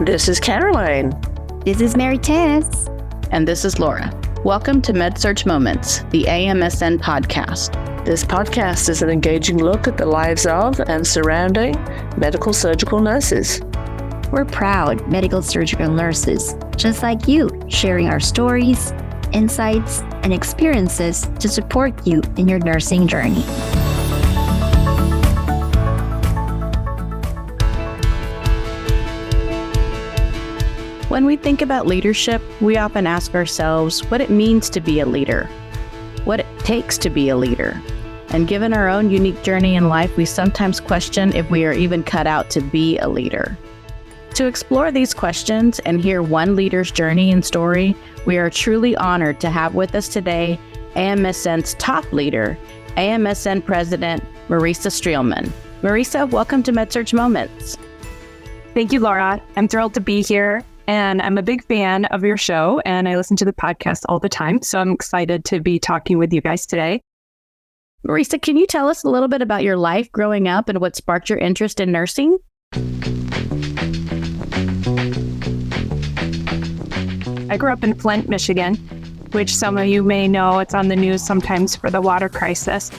This is Caroline. This is Mary Tess. And this is Laura. Welcome to MedSearch Moments, the AMSN podcast. This podcast is an engaging look at the lives of and surrounding medical surgical nurses. We're proud medical surgical nurses, just like you, sharing our stories, insights, and experiences to support you in your nursing journey. When we think about leadership, we often ask ourselves what it means to be a leader, what it takes to be a leader. And given our own unique journey in life, we sometimes question if we are even cut out to be a leader. To explore these questions and hear one leader's journey and story, we are truly honored to have with us today AMSN's top leader, AMSN President Marisa Streelman. Marisa, welcome to MedSearch Moments. Thank you, Laura. I'm thrilled to be here. And I'm a big fan of your show, and I listen to the podcast all the time. So I'm excited to be talking with you guys today. Marisa, can you tell us a little bit about your life growing up and what sparked your interest in nursing? I grew up in Flint, Michigan, which some of you may know. It's on the news sometimes for the water crisis.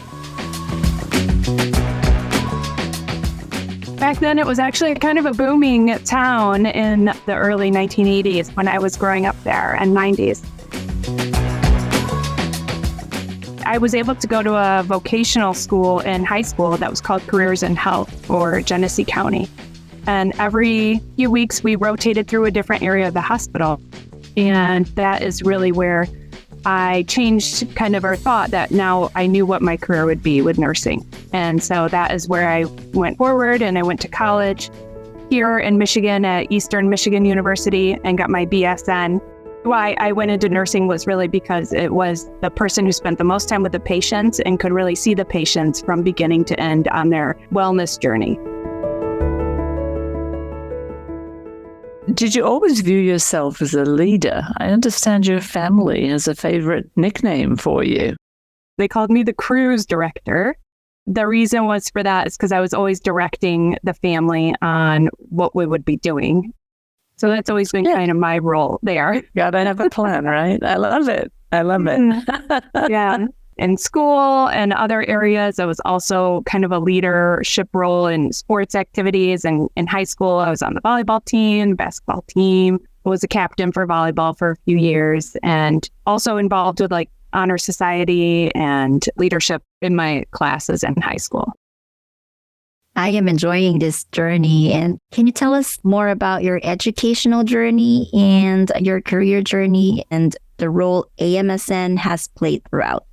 Back then, it was actually kind of a booming town in the early 1980s when I was growing up there, and 90s. I was able to go to a vocational school in high school that was called Careers in Health for Genesee County. And every few weeks, we rotated through a different area of the hospital. And that is really where I changed kind of our thought that now I knew what my career would be with nursing. And so that is where I went forward, and I went to college here in Michigan at Eastern Michigan University and got my BSN. Why I went into nursing was really because it was the person who spent the most time with the patients and could really see the patients from beginning to end on their wellness journey. Did you always view yourself as a leader? I understand your family has a favorite nickname for you. They called me the cruise director. The reason was for that is because I was always directing the family on what we would be doing. So that's always been kind of my role there. Gotta have a plan, right? I love it. Yeah. In school and other areas, I was also kind of a leadership role in sports activities. And in high school, I was on the volleyball team, basketball team. I was a captain for volleyball for a few years, and also involved with like honor society and leadership in my classes in high school. I am enjoying this journey. And can you tell us more about your educational journey and your career journey and the role AMSN has played throughout?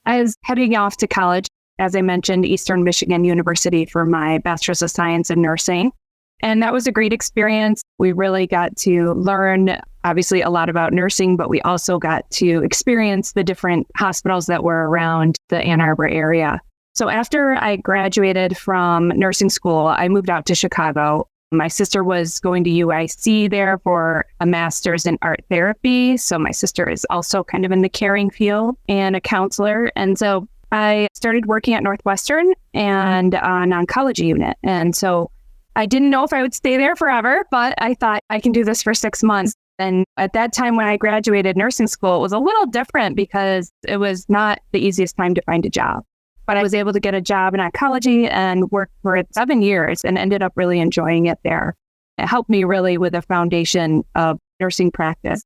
I was heading off to college, as I mentioned, Eastern Michigan University for my Bachelor's of Science in Nursing. And that was a great experience. We really got to learn, obviously, a lot about nursing, but we also got to experience the different hospitals that were around the Ann Arbor area. So after I graduated from nursing school, I moved out to Chicago. My sister was going to UIC there for a master's in art therapy. So my sister is also kind of in the caring field and a counselor. And so I started working at Northwestern and an oncology unit. And so I didn't know if I would stay there forever, but I thought I can do this for 6 months. And at that time when I graduated nursing school, it was a little different because it was not the easiest time to find a job. But I was able to get a job in oncology and worked for 7 years and ended up really enjoying it there. It helped me really with a foundation of nursing practice.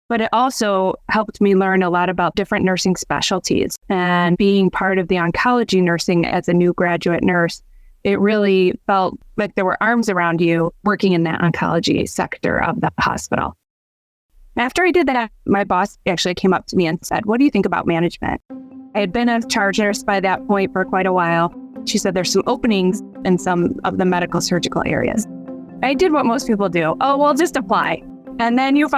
But it also helped me learn a lot about different nursing specialties. And being part of the oncology nursing as a new graduate nurse, it really felt like there were arms around you working in that oncology sector of the hospital. After I did that, my boss actually came up to me and said, "What do you think about management?" I had been a charge nurse by that point for quite a while. She said there's some openings in some of the medical surgical areas. I did what most people do. Oh, well, just apply. And then you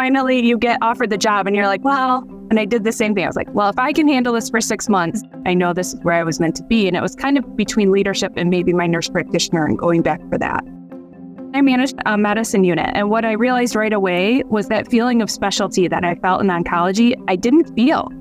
get offered the job and you're like, well, and I did the same thing. I was like, well, if I can handle this for 6 months, I know this is where I was meant to be. And it was kind of between leadership and maybe my nurse practitioner and going back for that. I managed a medicine unit. And what I realized right away was that feeling of specialty that I felt in oncology, I didn't feel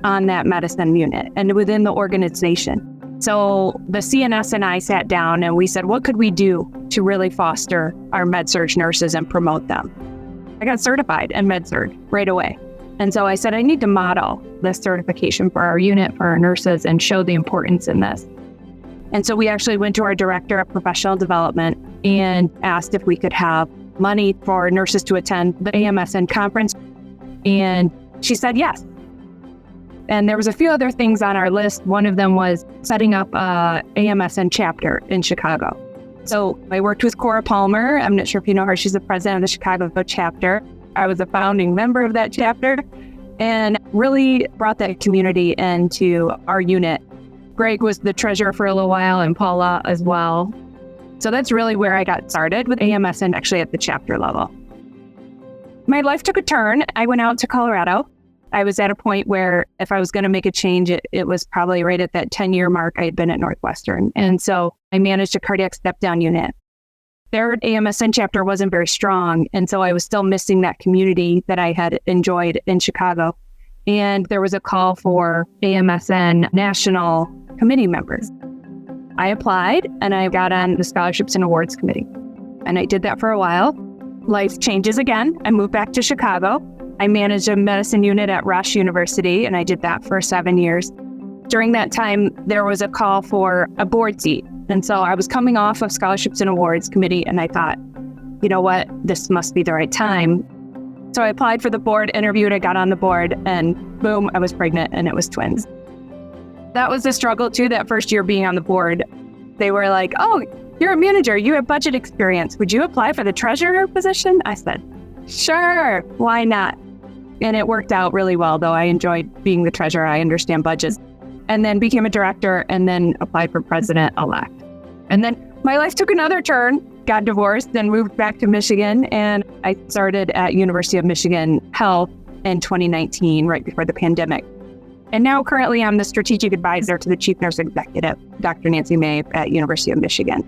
on that medicine unit and within the organization. So the CNS and I sat down and we said, what could we do to really foster our med-surg nurses and promote them? I got certified in med-surg right away. And so I said, I need to model this certification for our unit, for our nurses, and show the importance in this. And so we actually went to our director of professional development and asked if we could have money for nurses to attend the AMSN conference. And she said yes. And there was a few other things on our list. One of them was setting up a AMSN chapter in Chicago. So I worked with Cora Palmer. I'm not sure if you know her. She's the president of the Chicago chapter. I was a founding member of that chapter and really brought that community into our unit. Greg was the treasurer for a little while and Paula as well. So that's really where I got started with AMSN, actually at the chapter level. My life took a turn. I went out to Colorado. I was at a point where if I was going to make a change, it was probably right at that 10-year mark I had been at Northwestern. And so I managed a cardiac step-down unit. Their AMSN chapter wasn't very strong, and so I was still missing that community that I had enjoyed in Chicago. And there was a call for AMSN National Committee members. I applied, and I got on the Scholarships and Awards Committee. And I did that for a while. Life changes again. I moved back to Chicago. I managed a medicine unit at Rush University, and I did that for 7 years. During that time, there was a call for a board seat. And so I was coming off of Scholarships and Awards Committee, and I thought, you know what, this must be the right time. So I applied for the board, interviewed, I got on the board, and boom, I was pregnant, and it was twins. That was a struggle too, that first year being on the board. They were like, oh, you're a manager, you have budget experience. Would you apply for the treasurer position? I said, sure, why not? And it worked out really well, though. I enjoyed being the treasurer. I understand budgets. And then became a director and then applied for president-elect. And then my life took another turn, got divorced, then moved back to Michigan. And I started at University of Michigan Health in 2019, right before the pandemic. And now currently I'm the strategic advisor to the chief nurse executive, Dr. Nancy May at University of Michigan.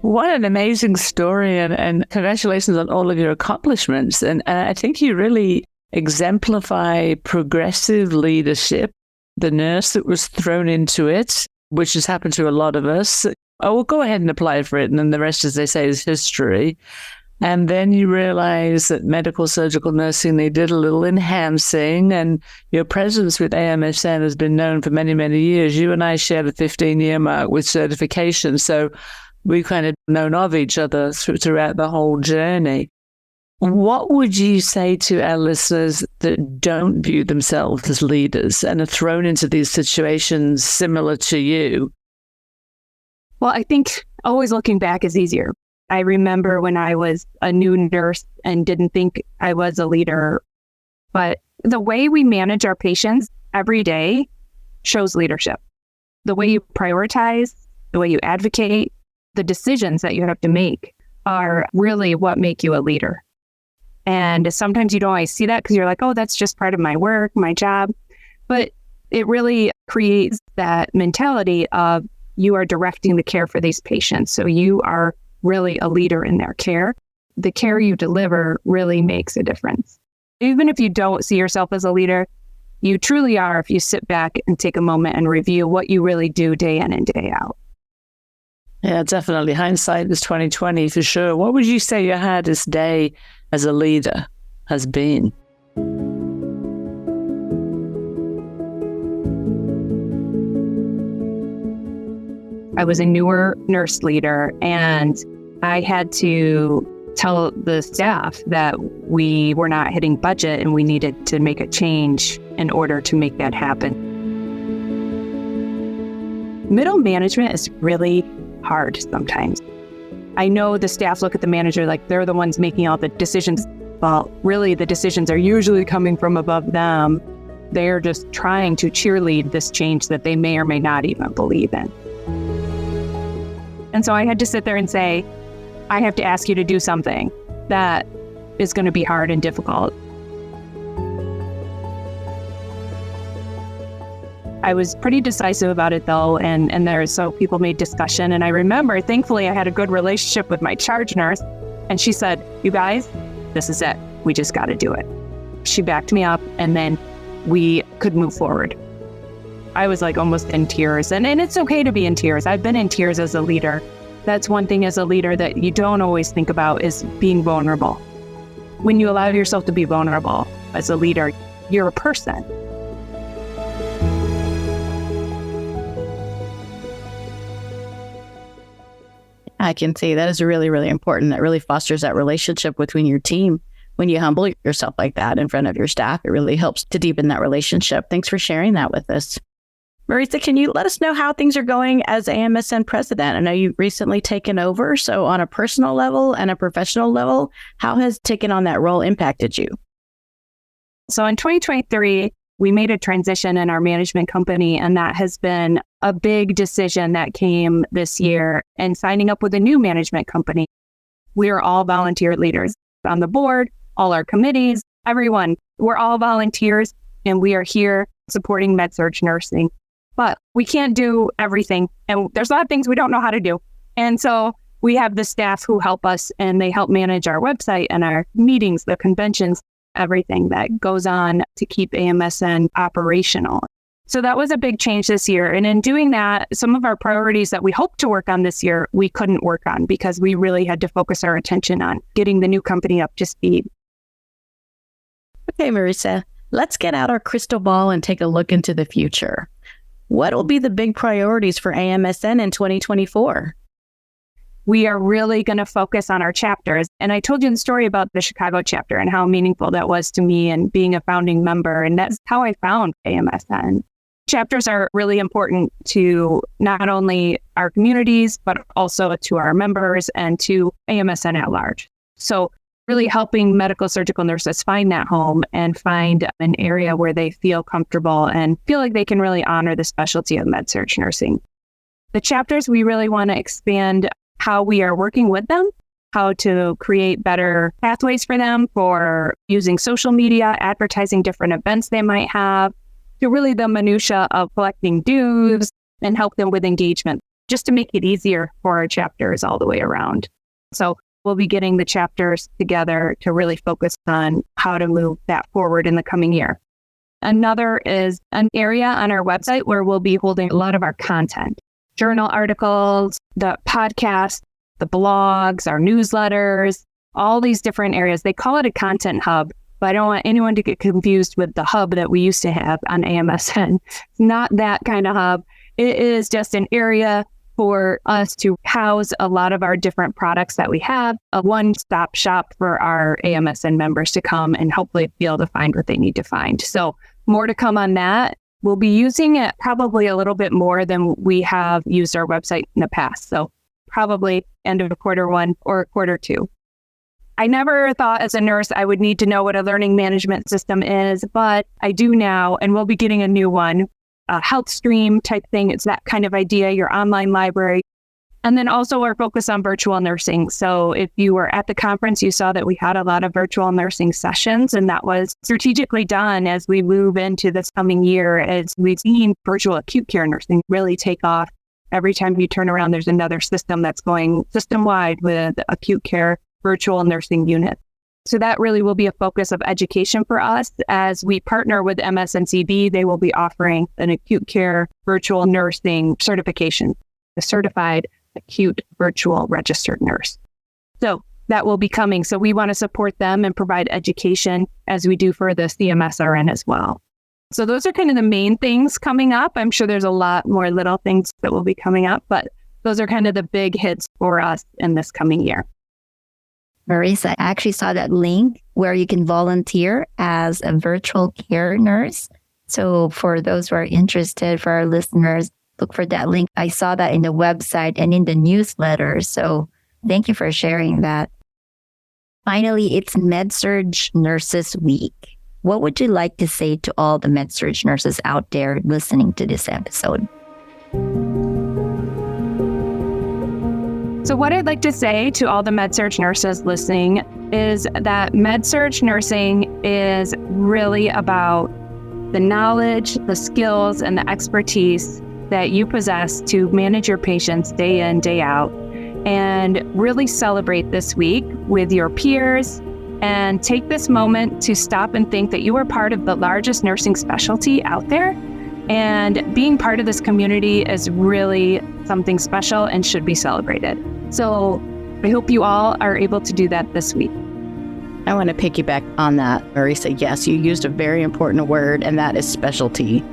What an amazing story, and congratulations on all of your accomplishments. And I think you really exemplify progressive leadership, the nurse that was thrown into it, which has happened to a lot of us. Oh, well, go ahead and apply for it. And then the rest, as they say, is history. And then you realize that medical surgical nursing, they did a little enhancing, and your presence with AMSN has been known for many, many years. You and I share the 15-year mark with certification. So we've kind of known of each other throughout the whole journey. What would you say to our listeners that don't view themselves as leaders and are thrown into these situations similar to you? Well, I think always looking back is easier. I remember when I was a new nurse and didn't think I was a leader, but the way we manage our patients every day shows leadership. The way you prioritize, the way you advocate, the decisions that you have to make are really what make you a leader. And sometimes you don't always see that because you're like, oh, that's just part of my work, my job. But it really creates that mentality of you are directing the care for these patients. So you are really a leader in their care. The care you deliver really makes a difference. Even if you don't see yourself as a leader, you truly are if you sit back and take a moment and review what you really do day in and day out. Yeah, definitely. Hindsight is 20/20 for sure. What would you say your hardest day as a leader has been? I was a newer nurse leader, and I had to tell the staff that we were not hitting budget and we needed to make a change in order to make that happen. Middle management is really hard sometimes. I know the staff look at the manager like they're the ones making all the decisions. Well, really the decisions are usually coming from above them. They're just trying to cheerlead this change that they may or may not even believe in. And so I had to sit there and say, I have to ask you to do something that is going to be hard and difficult. I was pretty decisive about it though, so people made discussion. And I remember, thankfully, I had a good relationship with my charge nurse, and she said, you guys, this is it. We just got to do it. She backed me up, and then we could move forward. I was like almost in tears, and it's okay to be in tears. I've been in tears as a leader. That's one thing as a leader that you don't always think about is being vulnerable. When you allow yourself to be vulnerable as a leader, you're a person. I can see that is really, really important. That really fosters that relationship between your team. When you humble yourself like that in front of your staff, it really helps to deepen that relationship. Thanks for sharing that with us. Marisa, can you let us know how things are going as AMSN president? I know you've recently taken over. So on a personal level and a professional level, how has taking on that role impacted you? So in 2023, we made a transition in our management company, and that has been a big decision that came this year. And signing up with a new management company, we are all volunteer leaders on the board, all our committees, everyone. We're all volunteers, and we are here supporting med-surg nursing. But we can't do everything, and there's a lot of things we don't know how to do. And so we have the staff who help us, and they help manage our website and our meetings, the conventions, everything that goes on to keep AMSN operational. So that was a big change this year. And in doing that, some of our priorities that we hoped to work on this year, we couldn't work on because we really had to focus our attention on getting the new company up to speed. Okay, Marisa, let's get out our crystal ball and take a look into the future. What will be the big priorities for AMSN in 2024? We are really going to focus on our chapters. And I told you the story about the Chicago chapter and how meaningful that was to me and being a founding member. And that's how I found AMSN. Chapters are really important to not only our communities, but also to our members and to AMSN at large. So really helping medical surgical nurses find that home and find an area where they feel comfortable and feel like they can really honor the specialty of med-surg nursing. The chapters, we really want to expand how we are working with them, how to create better pathways for them for using social media, advertising different events they might have, to really the minutia of collecting dues and help them with engagement, just to make it easier for our chapters all the way around. So we'll be getting the chapters together to really focus on how to move that forward in the coming year. Another is an area on our website where we'll be holding a lot of our content, journal articles, the podcast, the blogs, our newsletters, all these different areas. They call it a content hub, but I don't want anyone to get confused with the hub that we used to have on AMSN. It's not that kind of hub. It is just an area for us to house a lot of our different products that we have, a one-stop shop for our AMSN members to come and hopefully be able to find what they need to find. So more to come on that. We'll be using it probably a little bit more than we have used our website in the past. So probably end of quarter one or quarter two. I never thought as a nurse I would need to know what a learning management system is, but I do now, and we'll be getting a new one. A health stream type thing. It's that kind of idea, your online library. And then also our focus on virtual nursing. So if you were at the conference, you saw that we had a lot of virtual nursing sessions, and that was strategically done as we move into this coming year, as we've seen virtual acute care nursing really take off. Every time you turn around, there's another system that's going system-wide with acute care virtual nursing units. So that really will be a focus of education for us. As we partner with MSNCB, they will be offering an acute care virtual nursing certification, a certified acute virtual registered nurse. So that will be coming. So we want to support them and provide education as we do for the CMSRN as well. So those are kind of the main things coming up. I'm sure there's a lot more little things that will be coming up, but those are kind of the big hits for us in this coming year. Marisa, I actually saw that link where you can volunteer as a virtual care nurse. So for those who are interested, for our listeners, look for that link. I saw that in the website and in the newsletter. So thank you for sharing that. Finally, it's Med-Surg Nurses Week. What would you like to say to all the Med-Surg nurses out there listening to this episode? So what I'd like to say to all the med-surg nurses listening is that med-surg nursing is really about the knowledge, the skills, and the expertise that you possess to manage your patients day in, day out, and really celebrate this week with your peers and take this moment to stop and think that you are part of the largest nursing specialty out there. And being part of this community is really something special and should be celebrated. So I hope you all are able to do that this week. I want to piggyback on that, Marisa. Yes, you used a very important word, and that is specialty.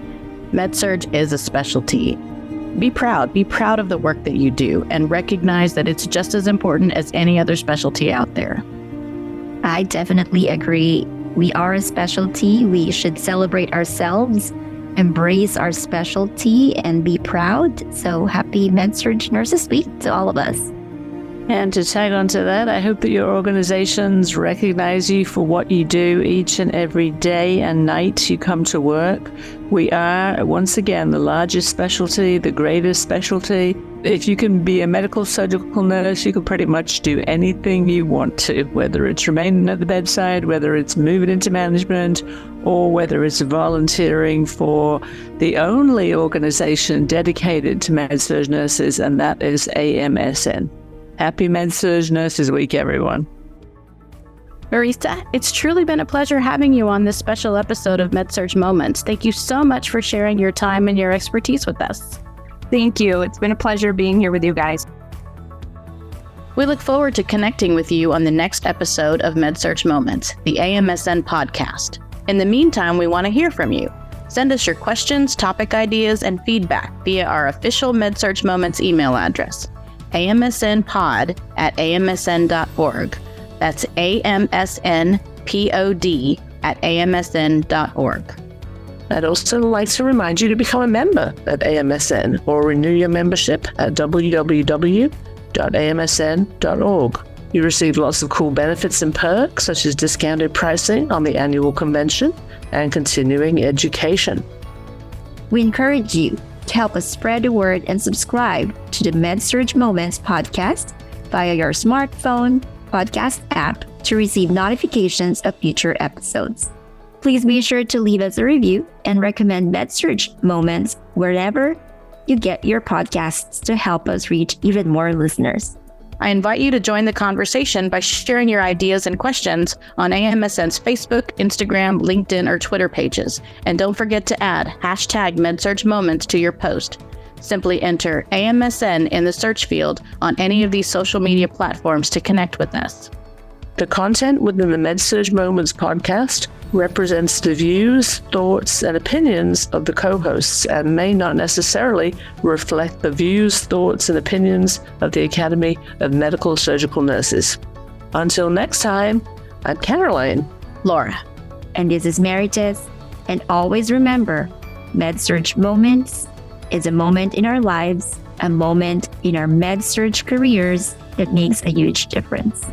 Med-Surg is a specialty. Be proud of the work that you do, and recognize that it's just as important as any other specialty out there. I definitely agree. We are a specialty. We should celebrate ourselves, embrace our specialty, and be proud. So happy Med-Surg Nurses Week to all of us. And to tag on to that, I hope that your organizations recognize you for what you do each and every day and night you come to work. We are, once again, the largest specialty, the greatest specialty. If you can be a medical surgical nurse, you can pretty much do anything you want to, whether it's remaining at the bedside, whether it's moving into management, or whether it's volunteering for the only organization dedicated to med-surg nurses, and that is AMSN. Happy Med-Surg Nurses Week, everyone. Marisa, it's truly been a pleasure having you on this special episode of Med-Surg Moments. Thank you so much for sharing your time and your expertise with us. Thank you. It's been a pleasure being here with you guys. We look forward to connecting with you on the next episode of Med-Surg Moments, the AMSN podcast. In the meantime, we want to hear from you. Send us your questions, topic ideas, and feedback via our official Med-Surg Moments email address, amsnpod@amsn.org. That's amsnpod@amsn.org. I'd also like to remind you to become a member at AMSN or renew your membership at www.amsn.org. You receive lots of cool benefits and perks, such as discounted pricing on the annual convention and continuing education. We encourage you to help us spread the word and subscribe to the Med-Surg Moments podcast via your smartphone podcast app to receive notifications of future episodes. Please be sure to leave us a review and recommend Med-Surg Moments wherever you get your podcasts to help us reach even more listeners. I invite you to join the conversation by sharing your ideas and questions on AMSN's Facebook, Instagram, LinkedIn, or Twitter pages. And don't forget to add hashtag MedSurg Moments to your post. Simply enter AMSN in the search field on any of these social media platforms to connect with us. The content within the Med-Surg Moments podcast represents the views, thoughts, and opinions of the co-hosts and may not necessarily reflect the views, thoughts, and opinions of the Academy of Medical Surgical Nurses. Until next time, I'm Caroline. Laura. And this is Meredith. And always remember, Med-Surg Moments is a moment in our lives, a moment in our Med-Surg careers that makes a huge difference.